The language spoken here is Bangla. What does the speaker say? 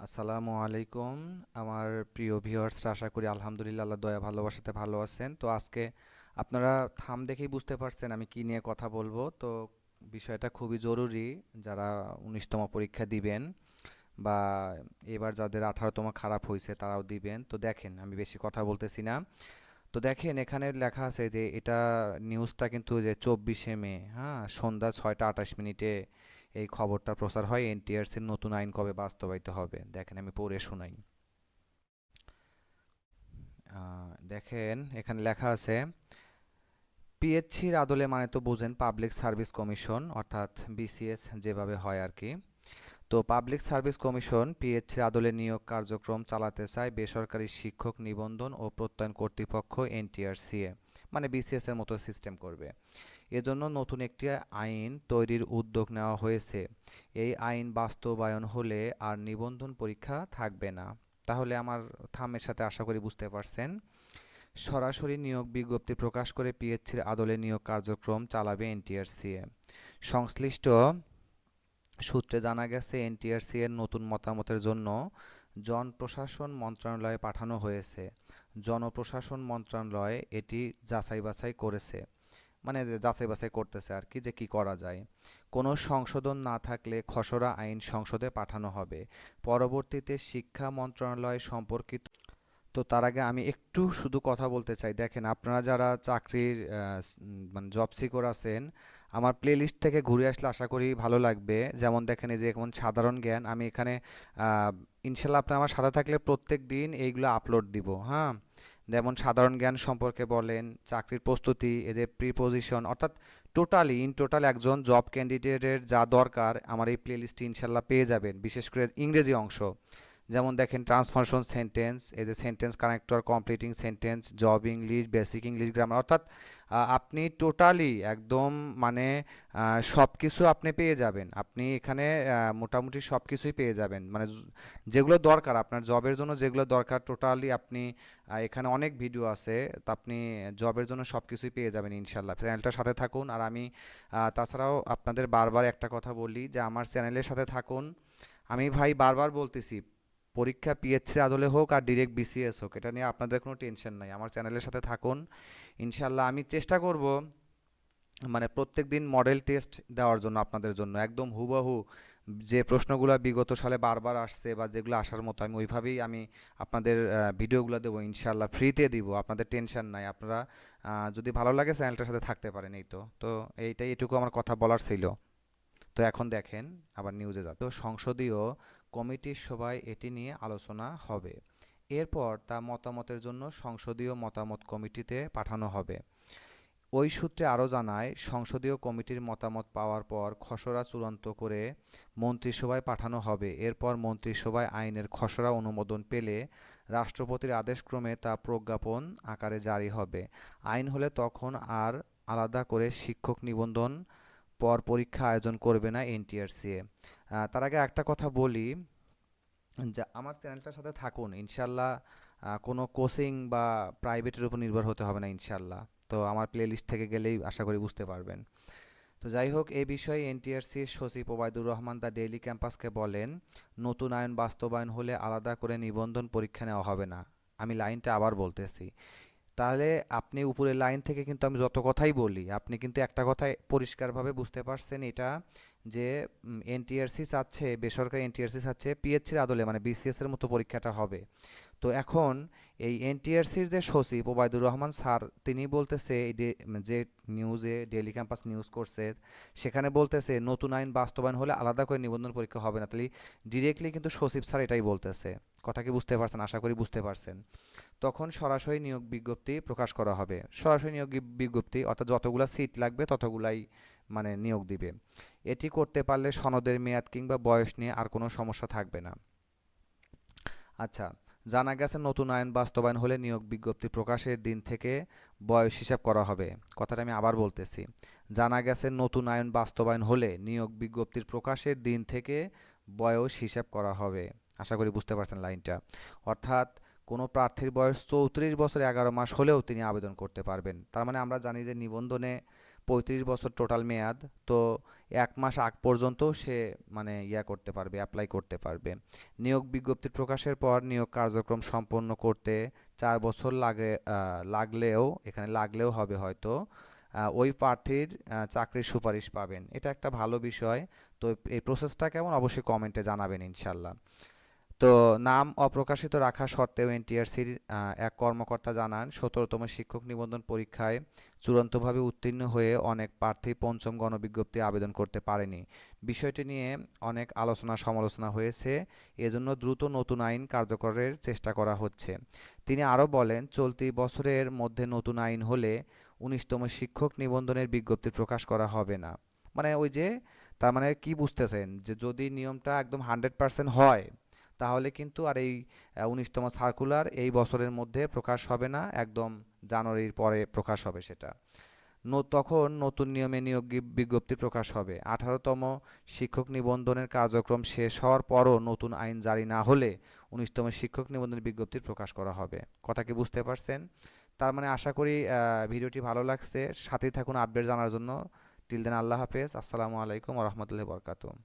আসসালামু আলাইকুম আমার প্রিয় ভিউয়ার্সরা, আশা করি আলহামদুলিল্লাহ আল্লাহ দয়া ভালোবাসাতে ভালো আছেন। তো আজকে আপনারা থাম দেখেই বুঝতে পারছেন আমি কি নিয়ে কথা বলবো। তো বিষয়টা খুবই জরুরি। যারা 19তম পরীক্ষা দিবেন বা এবার যাদের 18তম খারাপ হয়েছে তারাও দিবেন, তো দেখেন আমি বেশি কথা বলতেছি না। তো দেখেন এখানে লেখা আছে যে এটা নিউজটা কিন্তু যে 24শে মে, হ্যাঁ, সন্ধ্যা 6টা 28 মিনিটে এই খবরটা প্রচার হয়। এনটিআরসির নতুন আইন কবে বাস্তবায়িত হবে দেখেন আমি পড়ে শোনাই। দেখেন এখানে লেখা আছে পিএইচসির আদলে, মানে তো বুঝেন পাবলিক সার্ভিস কমিশন অর্থাৎ বিসিএস যেভাবে হয় আর কি। তো পাবলিক সার্ভিস কমিশন পিএইচসির আদলে নিয়োগ কার্যক্রম চালাতে চায় বেসরকারি শিক্ষক নিবন্ধন ও প্রত্যয়ন কর্তৃপক্ষ এনটিআরসিএ, মানে বিসিএস এর মতো সিস্টেম করবে। এজন্য নতুন একটি আইন তৈরির উদ্যোগ নেওয়া হয়েছে। এই আইন বাস্তবায়ন হলে আর নিবন্ধন পরীক্ষা থাকবে না। তাহলে আমার থামের সাথে আশা করি বুঝতে পারছেন। সরাসরি নিয়োগ বিজ্ঞপ্তি প্রকাশ করে পিএইচসির আদলে নিয়োগ কার্যক্রম চালাবে এনটিআরসিএ। সংশ্লিষ্ট সূত্রে জানা গেছে এনটিআরসি এর নতুন মতামতের জন্য জনপ্রশাসন মন্ত্রণালয়ে পাঠানো হয়েছে। জনপ্রশাসন মন্ত্রণালয় এটি যাচাই বাছাই করেছে, মানে যাচাই বাছাই করতেছে আর কি, যে কি করা যায়। কোনো সংশোধন না থাকলে খসড়া আইন সংসদে পাঠানো হবে। পরবর্তীতে শিক্ষা মন্ত্রণালয় সম্পর্কিত। তো তার আগে আমি একটু শুধু কথা বলতে চাই। দেখেন আপনারা যারা চাকরির মানে জব সিকর আছেন, আমার প্লেলিস্ট থেকে ঘুরে আসলে আশা করি ভালো লাগবে। যেমন দেখেন এই যে যেমন সাধারণ জ্ঞান, আমি এখানে আহ, ইনশাল্লাহ আপনার আমার সাথে থাকলে প্রত্যেক দিন এইগুলো আপলোড দিব, হ্যাঁ। যেমন সাধারণ জ্ঞান সম্পর্কে বলেন, চাকরির প্রস্তুতি, এই যে প্রিপোজিশন, অর্থাৎ টোটালি ইন টোটাল একজন জব ক্যান্ডিডেটের যা দরকার আমার এই প্লেলিস্টে ইনশাল্লাহ পেয়ে যাবেন, বিশেষ করে ইংরেজি অংশ। যেমন দেখেন ট্রান্সফরমেশন সেন্টেন্স, এই যে sentence connector, completing sentence, job English, basic English grammar, অর্থাৎ আপনি টোটালি একদম মানে সব কিছু আপনি পেয়ে যাবেন। আপনি এখানে মোটামুটি সব কিছুই পেয়ে যাবেন, মানে যেগুলো দরকার আপনার জবের জন্য, যেগুলো দরকার টোটালি আপনি এখানে অনেক ভিডিও আছে। তো আপনি জবের জন্য সব কিছুই পেয়ে যাবেন ইনশাল্লাহ। চ্যানেলটার সাথে থাকুন। আর আমি তাছাড়াও আপনাদের বারবার একটা কথা বলি যে আমার চ্যানেলের সাথে থাকুন। আমি ভাই বারবার বলতেছি, পরীক্ষা পিএইচসির আদলে হোক আর ডিরেক্ট বিসিএস হোক, এটা নিয়ে আপনাদের কোনো টেনশন নাই। আমার চ্যানেলের সাথে থাকুন ইনশাল্লাহ। আমি চেষ্টা করব মানে প্রত্যেক দিন মডেল টেস্ট দেওয়ার জন্য আপনাদের জন্য, একদম হুবহু যে প্রশ্নগুলো বিগত সালে বারবার আসছে বা যেগুলো আসার মতো, আমি ওইভাবেই আমি আপনাদের ভিডিওগুলো দেবো ইনশাল্লাহ, ফ্রিতে দিব। আপনাদের টেনশন নাই। আপনারা যদি ভালো লাগে চ্যানেলটার সাথে থাকতে পারেন। এই তো তো এইটাই, এটুকু আমার কথা বলার ছিল। তো এখন দেখেন আবার নিউজে যাচ্ছে। তো সংসদীয় কমিটির সভায় এটি নিয়ে আলোচনা হবে। এরপর তা মতামতের জন্য সংসদীয় মতামত কমিটিতে পাঠানো হবে। ওই সূত্রে আরও জানায়, সংসদীয় কমিটির মতামত পাওয়ার পর খসড়া চূড়ান্ত করে মন্ত্রিসভায় পাঠানো হবে। এরপর মন্ত্রিসভায় আইনের খসড়া অনুমোদন পেলে রাষ্ট্রপতির আদেশক্রমে তা প্রজ্ঞাপন আকারে জারি হবে। আইন হলে তখন আর আলাদা করে শিক্ষক নিবন্ধন পর পরীক্ষা আয়োজন করবে না এনটিআরসিএ। তার আগে একটা কথা বলি, যা আমার চ্যানেলটার সাথে থাকুন ইনশাল্লাহ। কোনো কোচিং বা প্রাইভেটের উপর নির্ভর হতে হবে না ইনশাল্লাহ। তো আমার প্লেলিস্ট থেকে গেলেই আশা করি বুঝতে পারবেন। তো যাই হোক, এই বিষয়ে এনটিআরসির সচিব ওবায়দুর রহমান দ্য ডেইলি ক্যাম্পাসকে বলেন, নতুন আইন বাস্তবায়ন হলে আলাদা করে নিবন্ধন পরীক্ষা নেওয়া হবে না। আমি লাইনটা আবার বলতেছি। তাহলে আপনি উপরের লাইন থেকে কিন্তু আমি যত কথাই বলি, আপনি কিন্তু একটা কথাই পরিষ্কারভাবে বুঝতে পারছেন, এটা যে এনটিআরসি চাচ্ছে, বেসরকারি এনটিআরসি চাচ্ছে পিএইচসির আদলে মানে বিসিএস এর মতো পরীক্ষাটা হবে। তো এখন এই এনটিআরসির যে সচিব ওবায়দুর রহমান স্যার, তিনি বলতেছে এই যে নিউজে ডেইলি ক্যাম্পাস নিউজ করছে, সেখানে বলতেছে নতুন আইন বাস্তবায়ন হলে আলাদা করে নিবন্ধন পরীক্ষা হবে না। তাহলে ডিরেক্টলি কিন্তু সচিব স্যার এটাই বলতেছে। কথা কি বুঝতে পারছেন? আশা করি বুঝতে পারছেন। তখন সরাসরি নিয়োগ বিজ্ঞপ্তি প্রকাশ করা হবে। সরাসরি নিয়োগ বিজ্ঞপ্তি অর্থাৎ যতগুলা সিট লাগবে ততগুলাই মানে নিয়োগ দিবে। এটি করতে পারলে সনদের মেয়াদ কিংবা বয়স নিয়ে আর কোনো সমস্যা থাকবে না। আচ্ছা, জানা গেছে নতুন আইন বাস্তবায়ন হলে নিয়োগ বিজ্ঞপ্তি প্রকাশের দিন থেকে বয়স হিসাব করা হবে। কথাটা আমি আবার বলতেছি। জানা গেছে নতুন আইন বাস্তবায়ন হলে নিয়োগ বিজ্ঞপ্তির প্রকাশের দিন থেকে বয়স হিসাব করা হবে। আশা করি বুঝতে পারছেন লাইনটা। অর্থাৎ কোনো প্রার্থীর বয়স 34 বছর 11 মাস হলেও তিনি আবেদন করতে পারবেন। তার মানে আমরা জানি যে নিবন্ধনে 35 বছর টোটাল মেয়াদ। তো 1 মাস আগ পর্যন্ত সে মানে করতে পারবে, অ্যাপ্লাই করতে পারবে। নিয়োগ বিজ্ঞপ্তি প্রকাশের পর নিয়োগ কার্যক্রম সম্পন্ন করতে 4 বছর লাগলেও, এখানে লাগলেও হবে হয়তো, ওই প্রার্থীর চাকরির সুপারিশ পাবেন। এটা একটা ভালো বিষয়। তো এই প্রসেসটা কেমন অবশ্যই কমেন্টে জানাবেন ইনশাল্লাহ। তো নাম অপ্রকাশিত রাখা সত্ত্বেও এনটিআরসির এক কর্মকর্তা জানান, 17তম শিক্ষক নিবন্ধন পরীক্ষায় চূড়ান্তভাবে উত্তীর্ণ হয়ে অনেক প্রার্থী পঞ্চম গণবিজ্ঞপ্তি আবেদন করতে পারেনি। বিষয়টি নিয়ে অনেক আলোচনা সমালোচনা হয়েছে, এজন্য দ্রুত নতুন আইন কার্যকরের চেষ্টা করা হচ্ছে। তিনি আরও বলেন, চলতি বছরের মধ্যে নতুন আইন হলে 19তম শিক্ষক নিবন্ধনের বিজ্ঞপ্তি প্রকাশ করা হবে না। মানে ওই যে, তার মানে কি বুঝতেছেন যে যদি নিয়মটা একদম 100% হয়, তাহলে কিন্তু আর এই 19তম সার্কুলার এই বছরের মধ্যে প্রকাশ হবে না, একদম জানুয়ারির পরে প্রকাশ হবে সেটা। তখন নতুন নিয়মে নিয়োগ বিজ্ঞপ্তি প্রকাশ হবে। 18তম শিক্ষক নিবন্ধনের কার্যক্রম শেষ হওয়ার পরও নতুন আইন জারি না হলে 19তম শিক্ষক নিবন্ধনের বিজ্ঞপ্তি প্রকাশ করা হবে। কথা কি বুঝতে পারছেন? তার মানে আশা করি ভিডিওটি ভালো লাগছে। সাথেই থাকুন আপডেট জানার জন্য। টিল দেন, আল্লাহ হাফেজ, আসসালামু আলাইকুম ওয়া রাহমাতুল্লাহি ওয়া বারাকাতুহু।